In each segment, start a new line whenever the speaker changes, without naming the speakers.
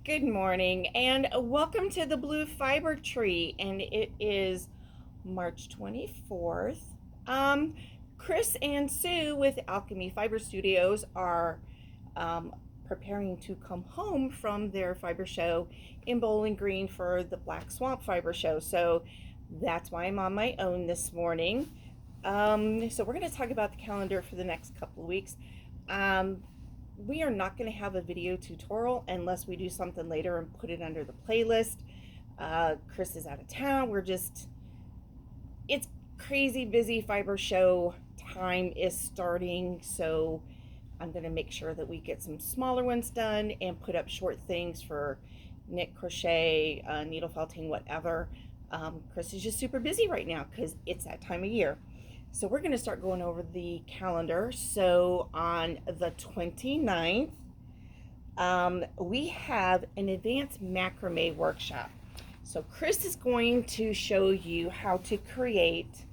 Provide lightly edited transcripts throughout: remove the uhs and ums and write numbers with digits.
Good morning and welcome to the Blue Fiber Tree, and it is March 24th. Kris and Sue with Alk&me Fiber Studios are preparing to come home from their fiber show in Bowling Green for the Black Swamp Fiber Show. So that's why I'm on my own this morning. So we're going to talk about the calendar for the next couple of weeks. We are not going to have a video tutorial unless we do something later and put it under the playlist. Kris is out of town. It's crazy busy. Fiber show time is starting, so I'm going to make sure that we get some smaller ones done and put up short things for knit, crochet, needle felting, whatever. Kris is just super busy right now because it's that time of year. So we're going to start going over the calendar. So on the 29th, we have an advanced macrame workshop. So Kris is going to show you how to create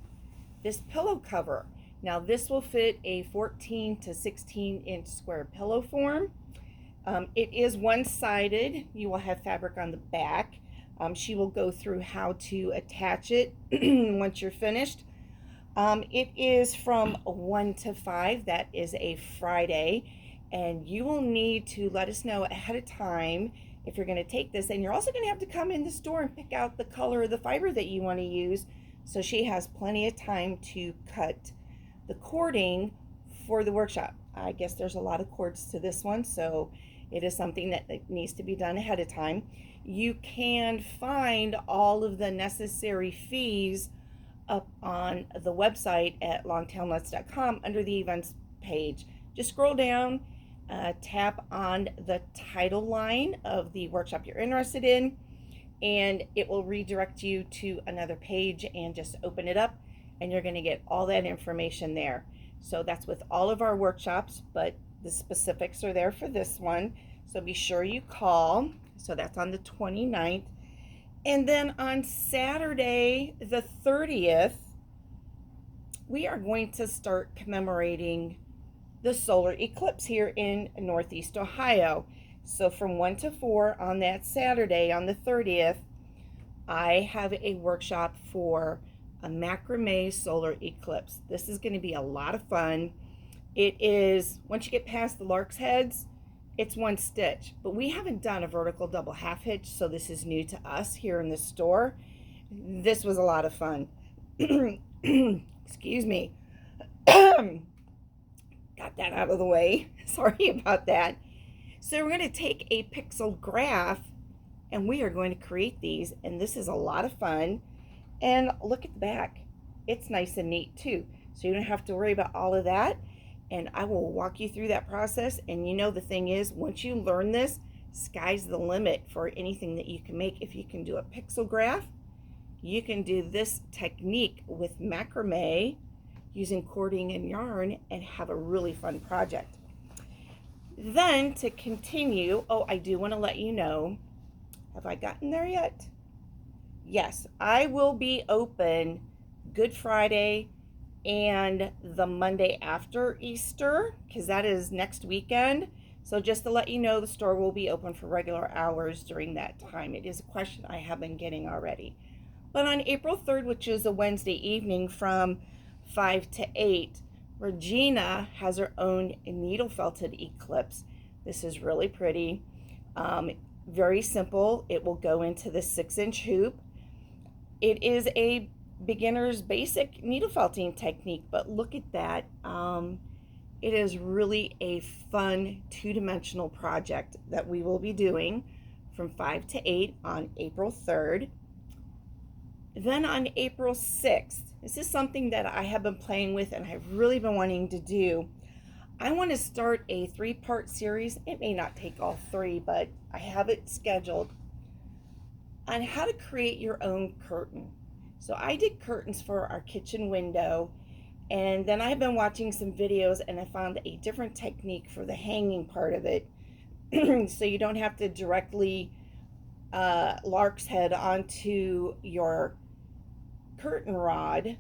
this pillow cover. Now this will fit a 14 to 16 inch square pillow form. It is one-sided. You will have fabric on the back. She will go through how to attach it once you're finished. It is from 1 to 5. That is a Friday, and you will need to let us know ahead of time if you're going to take this, and you're also going to have to come in the store and pick out the color of the fiber that you want to use, so she has plenty of time to cut the cording for the workshop. I guess there's a lot of cords to this one, so it is something that needs to be done ahead of time. You can find all of the necessary fees up on the website at longtailnuts.com under the events page. Just scroll down, tap on the title line of the workshop you're interested in, and it will redirect you to another page, and just open it up and you're going to get all that information there. So that's with all of our workshops, but the specifics are there for this one, so be sure you call. So that's on the 29th. And then on Saturday, the 30th, we are going to start commemorating the solar eclipse here in Northeast Ohio. So from 1 to 4 on that Saturday, on the 30th, I have a workshop for a macrame solar eclipse. This is going to be a lot of fun. It is, once you get past the lark's heads, it's one stitch, but we haven't done a vertical double half hitch, so this is new to us here in the store. This was a lot of fun. Excuse me. Got that out of the way. Sorry about that. So we're going to take a pixel graph and we are going to create these, and this is a lot of fun. And look at the back. It's nice and neat too, so you don't have to worry about all of that. And I will walk you through that process. And you know, the thing is, once you learn this, sky's the limit for anything that you can make. If you can do a pixel graph, you can do this technique with macrame using cording and yarn and have a really fun project. Then to continue, oh, I do want to let you know, have I gotten there yet? Yes, I will be open Good Friday and the Monday after Easter, because that is next weekend. So just to let you know, the store will be open for regular hours during that time. It is a question I have been getting already. But on April 3rd, which is a Wednesday evening from 5 to 8, Regina has her own needle felted eclipse. This is really pretty. Very simple. It will go into the 6-inch hoop. It is a beginner's basic needle felting technique, but look at that. It is really a fun two-dimensional project that we will be doing from 5 to 8 on April 3rd. Then on April 6th, this is something that I have been playing with and I've really been wanting to do. I want to start a 3-part series. It may not take all 3, but I have it scheduled on how to create your own curtain. So I did curtains for our kitchen window, and then I've been watching some videos and I found a different technique for the hanging part of it. So you don't have to directly lark's head onto your curtain rod,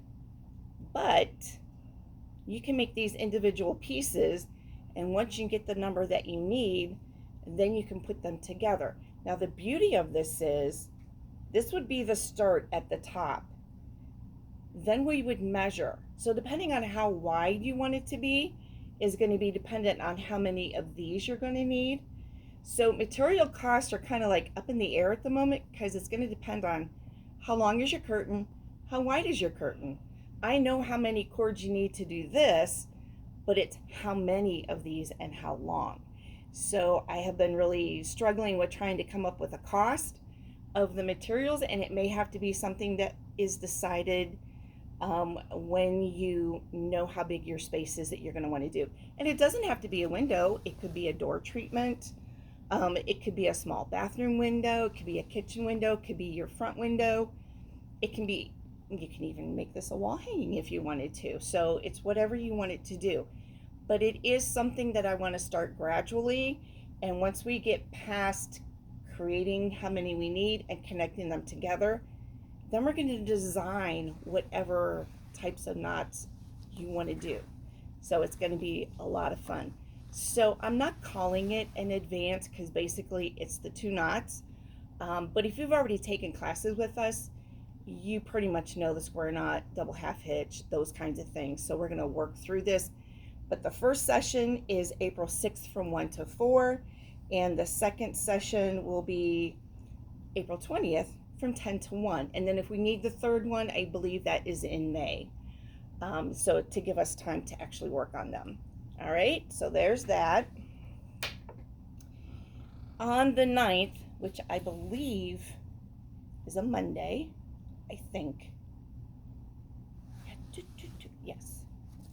but you can make these individual pieces, and once you get the number that you need, and then you can put them together. Now the beauty of this is, this would be the start at the top. Then we would measure. So depending on how wide you want it to be is going to be dependent on how many of these you're going to need. So material costs are kind of like up in the air at the moment, because it's going to depend on how long is your curtain, how wide is your curtain. I know how many cords you need to do this, but it's how many of these and how long. So I have been really struggling with trying to come up with a cost of the materials, and it may have to be something that is decided when you know how big your space is that you're going to want to do. And it doesn't have to be a window. It could be a door treatment. It could be a small bathroom window. It could be a kitchen window. It could be your front window. It can be, you can even make this a wall hanging if you wanted to. So it's whatever you want it to do. But it is something that I want to start gradually. And once we get past creating how many we need and connecting them together, then we're going to design whatever types of knots you want to do. So it's going to be a lot of fun. So I'm not calling it an advance, because basically it's the 2 knots. But if you've already taken classes with us, you pretty much know the square knot, double half hitch, those kinds of things. So we're going to work through this. But the first session is April 6th from 1 to 4. And the second session will be April 20th from 10 to 1. And then if we need the third one, I believe that is in May. So to give us time to actually work on them. All right, so there's that. On the 9th, which I believe is a Monday, I think. Yes,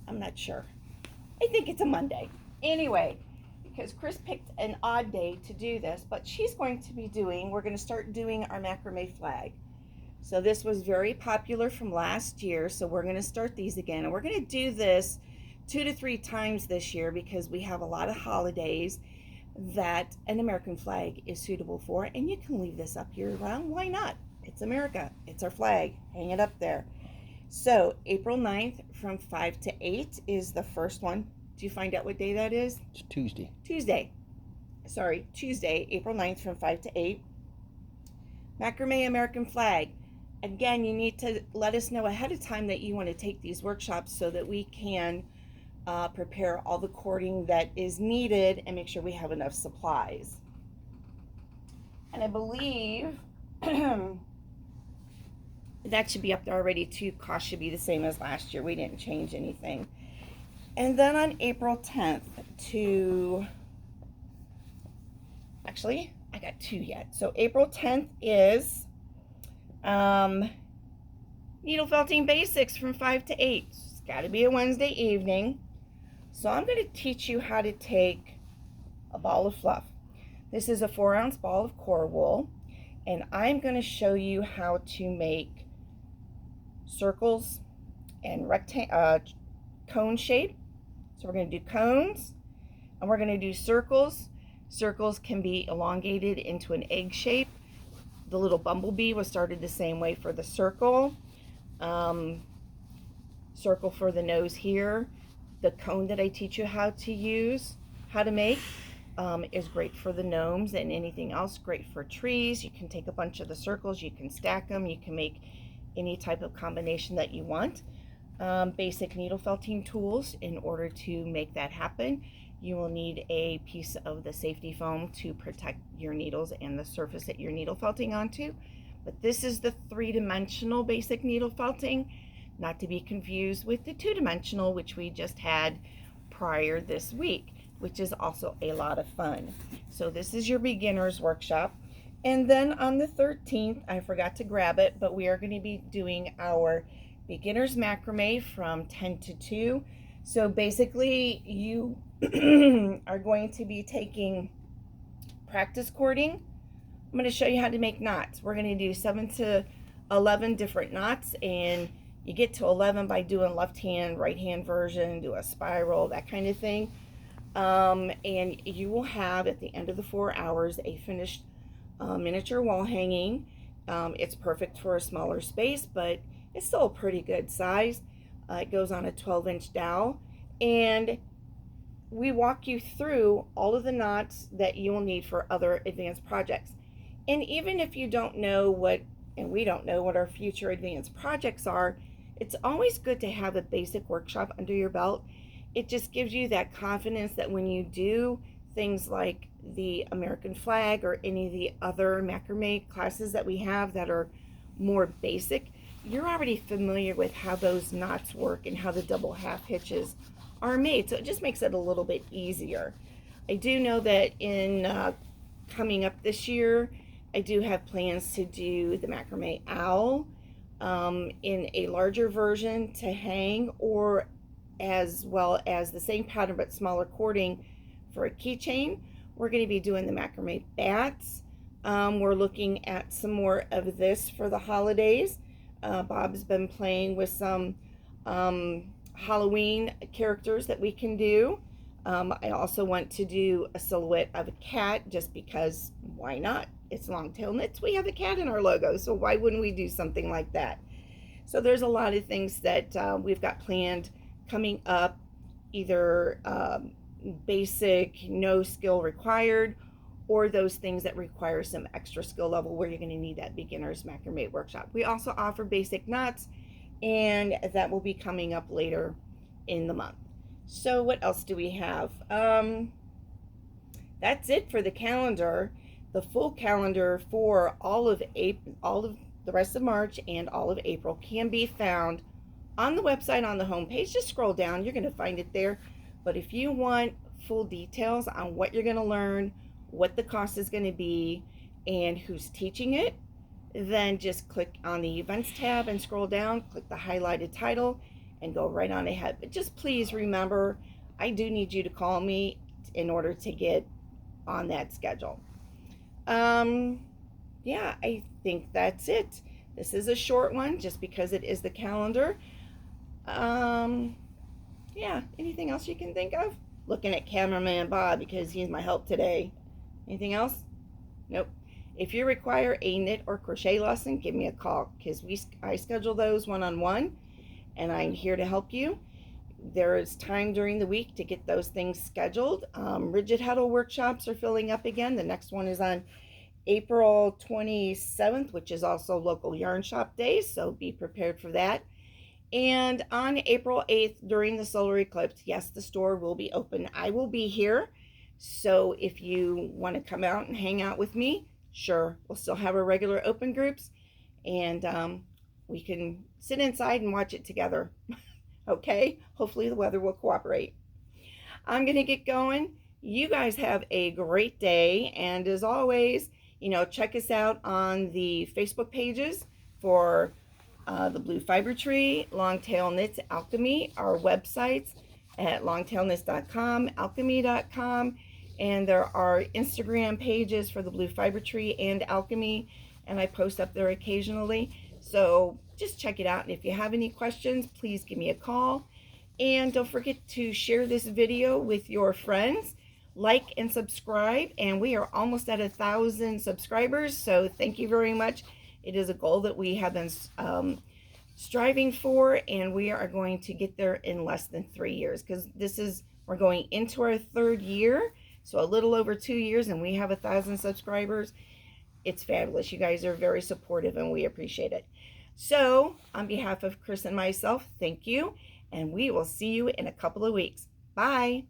I'm not sure. I think it's a Monday. Anyway, because Kris picked an odd day to do this, but she's going to be doing, we're going to start doing our macrame flag. So this was very popular from last year, so we're going to start these again. And we're going to do this 2 to 3 times this year, because we have a lot of holidays that an American flag is suitable for, and you can leave this up year round. Why not? It's America. It's our flag. Hang it up there. So April 9th from 5 to 8 is the first one. Did you find out what day that is?
It's Tuesday.
Tuesday. Sorry, Tuesday, April 9th from 5 to 8. Macrame American flag. Again, you need to let us know ahead of time that you want to take these workshops so that we can prepare all the cording that is needed and make sure we have enough supplies. And I believe that should be up there already too. Cost should be the same as last year. We didn't change anything. And then on April 10th to, actually, I got 2 yet. So April 10th is needle felting basics from 5 to 8. It's got to be a Wednesday evening. So I'm going to teach you how to take a ball of fluff. This is a 4-ounce ball of core wool, and I'm going to show you how to make circles and cone shape. So we're going to do cones, and we're going to do circles. Circles can be elongated into an egg shape. The little bumblebee was started the same way for the circle. Circle for the nose here. The cone that I teach you how to make is great for the gnomes, and anything else great for trees. You can take a bunch of the circles, you can stack them, you can make any type of combination that you want. Basic needle felting tools. In order to make that happen, you will need a piece of the safety foam to protect your needles and the surface that you're needle felting onto. But this is the 3-dimensional basic needle felting, not to be confused with the 2-dimensional, which we just had prior this week, which is also a lot of fun. So this is your beginner's workshop. And then on the 13th, I forgot to grab it, but we are going to be doing our Beginners Macrame from 10 to 2. So basically you are going to be taking practice cording. I'm going to show you how to make knots. We're going to do 7 to 11 different knots, and you get to 11 by doing left hand, right hand version, do a spiral, that kind of thing. And you will have at the end of the 4 hours a finished miniature wall hanging. It's perfect for a smaller space, but it's still a pretty good size. It goes on a 12-inch dowel, and we walk you through all of the knots that you will need for other advanced projects. And even if you don't know what, and we don't know what our future advanced projects are, it's always good to have a basic workshop under your belt. It just gives you that confidence that when you do things like the American flag or any of the other macrame classes that we have that are more basic, you're already familiar with how those knots work and how the double half hitches are made. So it just makes it a little bit easier. I do know that in coming up this year, I do have plans to do the macrame owl in a larger version to hang, or as well as the same pattern but smaller cording for a keychain. We're going to be doing the macrame bats. We're looking at some more of this for the holidays. Bob's been playing with some Halloween characters that we can do. I also want to do a silhouette of a cat just because why not? It's Longtail Knits. We have a cat in our logo, so why wouldn't we do something like that? So there's a lot of things that we've got planned coming up, either basic, no skill required, or those things that require some extra skill level where you're going to need that Beginners Macrame workshop. We also offer basic knots, and that will be coming up later in the month. So what else do we have? That's it for the calendar. The full calendar for all of the rest of March and all of April can be found on the website on the homepage. Just scroll down, you're going to find it there. But if you want full details on what you're going to learn, what the cost is going to be, and who's teaching it, then just click on the events tab and scroll down, click the highlighted title, and go right on ahead. But just please remember, I do need you to call me in order to get on that schedule. Yeah, I think that's it. This is a short one just because it is the calendar. Yeah, anything else you can think of? Looking at cameraman Bob because he's my help today. Anything else? Nope. If you require a knit or crochet lesson, give me a call because I schedule those one-on-one, and I'm here to help you. There is time during the week to get those things scheduled. Rigid Heddle workshops are filling up again. The next one is on April 27th, which is also local yarn shop days, so be prepared for that. And on April 8th, during the solar eclipse, yes, the store will be open. I will be here, so if you want to come out and hang out with me, sure, we'll still have our regular open groups, and we can sit inside and watch it together. Okay, hopefully the weather will cooperate. I'm gonna get going. You guys have a great day, and as always, check us out on the Facebook pages for the Blue Fiber Tree, Longtail Knits, alk&me, our websites at longtailknits.com, alk&me.com, and there are Instagram pages for the Blue Fiber Tree and alk&me, and I post up there occasionally. So just check it out, and if you have any questions, please give me a call. And don't forget to share this video with your friends, like and subscribe, and we are almost at 1,000 subscribers, so thank you very much. It is a goal that we have been striving for, and we are going to get there in less than 3 years, because we're going into our 3rd year, so a little over 2 years, and we have 1,000 subscribers. It's fabulous. You guys are very supportive, and we appreciate it. So, on behalf of Kris and myself, thank you, and we will see you in a couple of weeks. Bye.